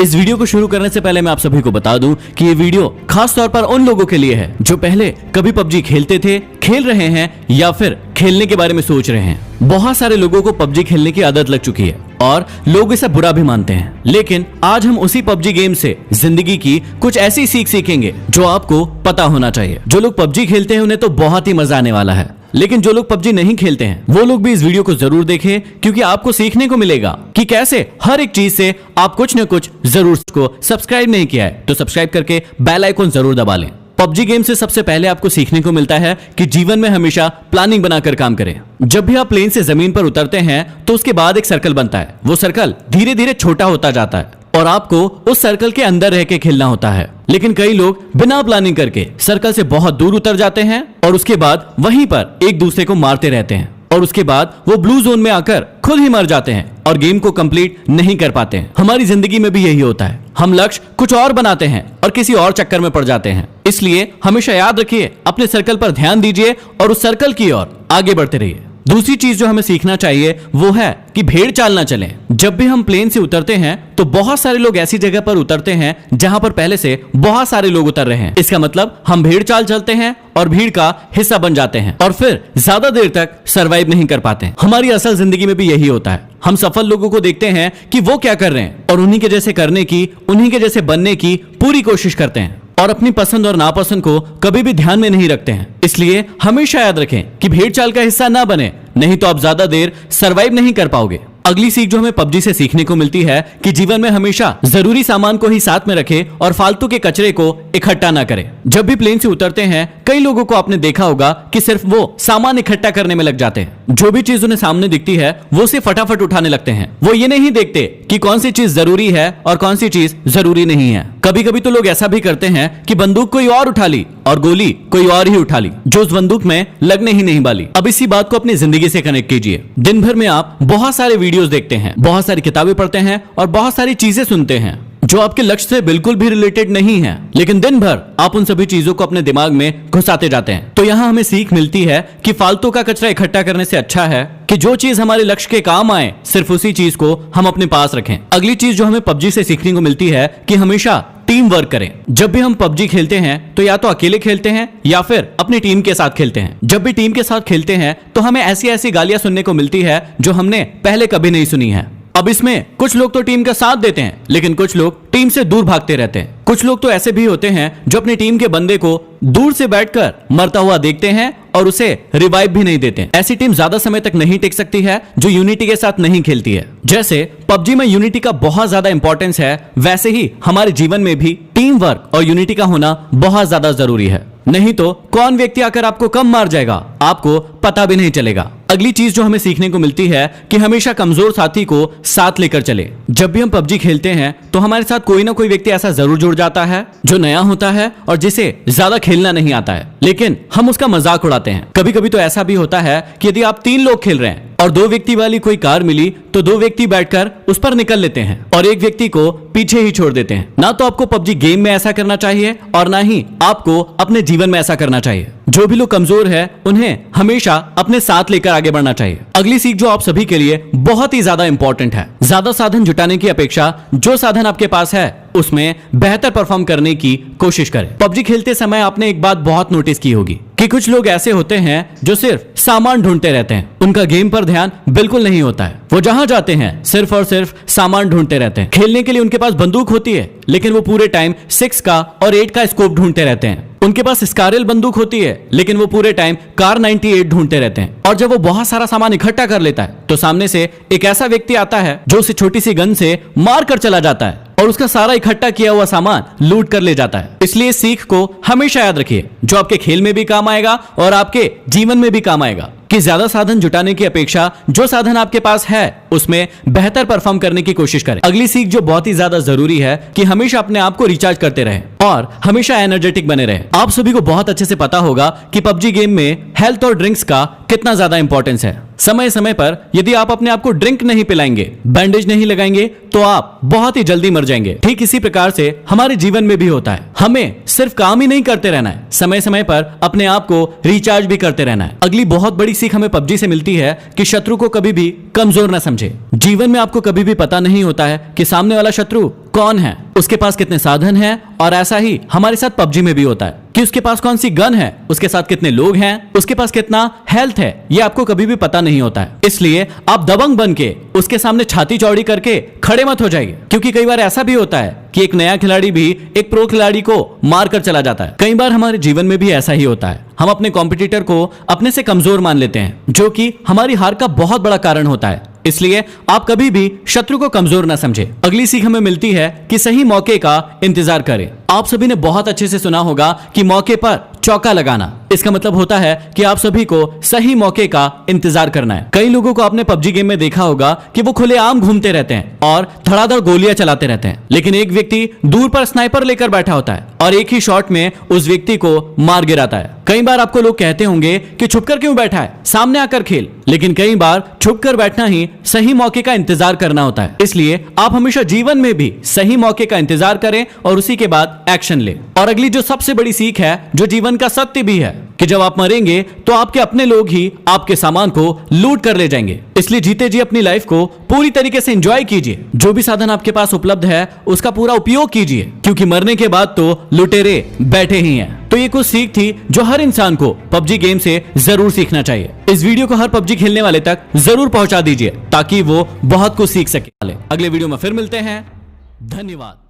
इस वीडियो को शुरू करने से पहले मैं आप सभी को बता दूं कि ये वीडियो खास तौर पर उन लोगों के लिए है जो पहले कभी पबजी खेलते थे, खेल रहे हैं या फिर खेलने के बारे में सोच रहे हैं। बहुत सारे लोगों को पबजी खेलने की आदत लग चुकी है और लोग इसे बुरा भी मानते हैं, लेकिन आज हम उसी पबजी गेम से जिंदगी की कुछ ऐसी सीख सीखेंगे जो आपको पता होना चाहिए। जो लोग पबजी खेलते हैं उन्हें तो बहुत ही मजा आने वाला है, लेकिन जो लोग पबजी नहीं खेलते हैं वो लोग भी इस वीडियो को जरूर देखें, क्योंकि आपको सीखने को मिलेगा कि कैसे हर एक चीज से आप कुछ न कुछ जरूर। को सब्सक्राइब नहीं किया है तो सब्सक्राइब करके बेल आइकन जरूर दबा लें। पबजी गेम से सबसे पहले आपको सीखने को मिलता है कि जीवन में हमेशा प्लानिंग बनाकर काम करें। जब भी आप प्लेन से जमीन पर उतरते हैं तो उसके बाद एक सर्कल बनता है। वो सर्कल धीरे धीरे छोटा होता जाता है और आपको उस सर्कल के अंदर रह के खेलना होता है। लेकिन कई लोग बिना प्लानिंग करके सर्कल से बहुत दूर उतर जाते हैं और उसके बाद वहीं पर एक दूसरे को मारते रहते हैं और उसके बाद वो ब्लू जोन में आकर खुद ही मर जाते हैं और गेम को कंप्लीट नहीं कर पाते हैं। हमारी जिंदगी में भी यही होता है, हम लक्ष्य कुछ और बनाते हैं और किसी और चक्कर में पड़ जाते हैं। इसलिए हमेशा याद रखिए, अपने सर्कल पर ध्यान दीजिए और उस सर्कल की ओर आगे बढ़ते रहिए। दूसरी चीज जो हमें सीखना चाहिए वो है कि भेड़ चाल ना चलें। जब भी हम प्लेन से उतरते हैं तो बहुत सारे लोग ऐसी जगह पर उतरते हैं जहां पर पहले से बहुत सारे लोग उतर रहे हैं। इसका मतलब हम भेड़ चाल चलते हैं और भीड़ का हिस्सा बन जाते हैं और फिर ज्यादा देर तक सरवाइव नहीं कर पाते। हमारी असल जिंदगी में भी यही होता है। हम सफल लोगों को देखते हैं कि वो क्या कर रहे हैं और उन्हीं के जैसे करने की, उन्हीं के जैसे बनने की पूरी कोशिश करते हैं और अपनी पसंद और नापसंद को कभी भी ध्यान में नहीं रखते हैं। इसलिए हमेशा याद रखें कि भेड़ चाल का हिस्सा ना बने, नहीं तो आप ज्यादा देर सरवाइव नहीं कर पाओगे। अगली सीख जो हमें पबजी से सीखने को मिलती है कि जीवन में हमेशा जरूरी सामान को ही साथ में रखें और फालतू के कचरे को इकट्ठा ना करें। जब भी प्लेन से उतरते हैं कई लोगों को आपने देखा होगा कि सिर्फ वो सामान इकट्ठा करने में लग जाते हैं। जो भी चीज उन्हें सामने दिखती है वो उसे फटाफट उठाने लगते हैं। वो ये नहीं देखते कि कौन सी चीज जरूरी है और कौन सी चीज जरूरी नहीं है। कभी कभी तो लोग ऐसा भी करते हैं कि बंदूक कोई और उठा ली और गोली कोई और ही उठा ली जो उस बंदूक में लगने ही नहीं वाली। अब इसी बात को अपनी जिंदगी से कनेक्ट कीजिए। दिन भर में आप बहुत सारे वीडियोस देखते हैं, बहुत सारी किताबें पढ़ते हैं और बहुत सारी चीजें सुनते हैं जो आपके लक्ष्य से बिल्कुल भी रिलेटेड नहीं है, लेकिन दिन भर आप उन सभी चीजों को अपने दिमाग में घुसाते जाते हैं। तो यहाँ हमें सीख मिलती है कि फालतू का कचरा इकट्ठा करने से अच्छा है कि जो चीज हमारे लक्ष्य के काम आए सिर्फ उसी चीज को हम अपने पास रखें। अगली चीज जो हमें पबजी से सीखने को मिलती है कि हमेशा टीम वर्क करें। जब भी हम पबजी खेलते हैं तो या तो अकेले खेलते हैं या फिर अपनी टीम के साथ खेलते हैं। जब भी टीम के साथ खेलते हैं तो हमें ऐसी ऐसी गालियां सुनने को मिलती है जो हमने पहले कभी नहीं सुनी है। अब इसमें कुछ लोग तो टीम का साथ देते हैं, लेकिन कुछ लोग टीम से दूर भागते रहते हैं। कुछ लोग तो ऐसे भी होते हैं जो अपनी टीम के बंदे को दूर से बैठकर मरता हुआ देखते हैं और उसे रिवाइव भी नहीं देते। ऐसी टीम ज्यादा समय तक नहीं टिक सकती है जो यूनिटी के साथ नहीं खेलती है। जैसे पबजी में यूनिटी का बहुत ज्यादा इंपॉर्टेंस है, वैसे ही हमारे जीवन में भी टीम वर्क और यूनिटी का होना बहुत ज्यादा जरूरी है। नहीं तो कौन व्यक्ति आकर आपको कम मार जाएगा आपको पता भी नहीं चलेगा। अगली चीज जो हमें सीखने को मिलती है कि हमेशा कमजोर साथी को साथ लेकर चले। जब भी हम पबजी खेलते हैं तो हमारे साथ कोई ना कोई व्यक्ति ऐसा जरूर जुड़ जाता है जो नया होता है और जिसे ज्यादा खेलना नहीं आता है, लेकिन हम उसका मजाक उड़ाते हैं। कभी कभी तो ऐसा भी होता है कि यदि आप 3 लोग खेल रहे हैं और 2 व्यक्ति वाली कोई कार मिली तो 2 व्यक्ति बैठकर उस पर निकल लेते हैं और एक व्यक्ति को पीछे ही छोड़ देते हैं। ना तो आपको पबजी गेम में ऐसा करना चाहिए और ना ही आपको अपने जीवन में ऐसा करना चाहिए। जो भी लोग कमजोर है उन्हें हमेशा अपने साथ लेकर आगे बढ़ना चाहिए। अगली सीख जो आप सभी के लिए बहुत ही ज्यादा इंपॉर्टेंट है, ज्यादा साधन जुटाने की अपेक्षा जो साधन आपके पास है उसमें बेहतर परफॉर्म करने की कोशिश करें। पबजी खेलते समय आपने एक बात बहुत नोटिस की होगी कि कुछ लोग ऐसे होते हैं जो सिर्फ सामान ढूंढते रहते हैं। उनका गेम पर ध्यान बिल्कुल नहीं होता है। वो जहां जाते हैं सिर्फ और सिर्फ सामान ढूंढते रहते हैं। खेलने के लिए उनके पास बंदूक होती है, लेकिन वो पूरे टाइम 6 का और 8 का स्कोप ढूंढते रहते हैं। उनके पास स्कारल बंदूक होती है, लेकिन वो पूरे टाइम कार 98 ढूंढते रहते हैं। और जब वो बहुत सारा सामान इकट्ठा कर लेता है तो सामने से एक ऐसा व्यक्ति आता है जो उसे छोटी सी गन से मार कर चला जाता है और उसका सारा इकट्ठा किया हुआ सामान लूट कर ले जाता है। इसलिए सीख को हमेशा याद रखिए जो आपके खेल में भी काम आएगा और आपके जीवन में भी काम आएगा कि ज्यादा साधन जुटाने की अपेक्षा जो साधन आपके पास है उसमें बेहतर परफॉर्म करने की कोशिश करें। अगली सीख जो बहुत ही ज्यादा जरूरी है कि हमेशा अपने आप को रिचार्ज करते रहें और हमेशा एनर्जेटिक बने रहें। आप सभी को बहुत अच्छे से पता होगा कि पबजी गेम में हेल्थ और ड्रिंक्स का कितना ज्यादा इंपॉर्टेंस है। समय समय पर यदि आप अपने आप को ड्रिंक नहीं पिलाएंगे, बैंडेज नहीं लगाएंगे तो आप बहुत ही जल्दी मर जाएंगे। ठीक इसी प्रकार से हमारे जीवन में भी होता है। हमें सिर्फ काम ही नहीं करते रहना है, समय समय पर अपने आप को रिचार्ज भी करते रहना है। अगली बहुत बड़ी सीख हमें पबजी से मिलती है कि शत्रु को कभी भी कमजोर न समझे। जीवन में आपको कभी भी पता नहीं होता है कि सामने वाला शत्रु कौन है, उसके पास कितने साधन हैं, और ऐसा ही हमारे साथ पबजी में भी होता है कि उसके पास कौन सी गन है, उसके साथ कितने लोग हैं, उसके पास कितना हेल्थ है, ये आपको कभी भी पता नहीं होता है। इसलिए आप दबंग बन के उसके सामने छाती चौड़ी करके खड़े मत हो जाइए, क्योंकि कई बार ऐसा भी होता है कि एक नया खिलाड़ी भी एक प्रो खिलाड़ी को मार कर चला जाता है। कई बार हमारे जीवन में भी ऐसा ही होता है, हम अपने कॉम्पिटिटर को अपने से कमजोर मान लेते हैं, जो कि हमारी हार का बहुत बड़ा कारण होता है। इसलिए आप कभी भी शत्रु को कमजोर ना समझे। अगली सीख हमें मिलती है कि सही मौके का इंतजार करें। आप सभी ने बहुत अच्छे से सुना होगा कि मौके पर चौका लगाना, इसका मतलब होता है कि आप सभी को सही मौके का इंतजार करना है। कई लोगों को आपने पबजी गेम में देखा होगा कि वो खुलेआम घूमते रहते हैं और धड़ाधड़ गोलियां चलाते रहते हैं, लेकिन एक व्यक्ति दूर पर स्नाइपर लेकर बैठा होता है और एक ही शॉट में उस व्यक्ति को मार गिराता है। कई बार आपको लोग कहते होंगे कि छुपकर क्यों बैठा है, सामने आकर खेल, लेकिन कई बार छुपकर बैठना ही सही मौके का इंतजार करना होता है। इसलिए आप हमेशा जीवन में भी सही मौके का इंतजार करें और उसी के बाद एक्शन लें। और अगली जो सबसे बड़ी सीख है, जो जीवन का सत्य भी है, कि जब आप मरेंगे तो आपके अपने लोग ही आपके सामान को लूट कर ले जाएंगे। इसलिए जीते जी अपनी लाइफ को पूरी तरीके से एंजॉय कीजिए। जो भी साधन आपके पास उपलब्ध है उसका पूरा उपयोग कीजिए, क्योंकि मरने के बाद तो लुटेरे बैठे ही हैं। तो ये कुछ सीख थी जो हर इंसान को पबजी गेम से जरूर सीखना चाहिए। इस वीडियो को हर पबजी खेलने वाले तक जरूर पहुंचा दीजिए ताकि वो बहुत कुछ सीख सके। अगले वीडियो में फिर मिलते हैं। धन्यवाद।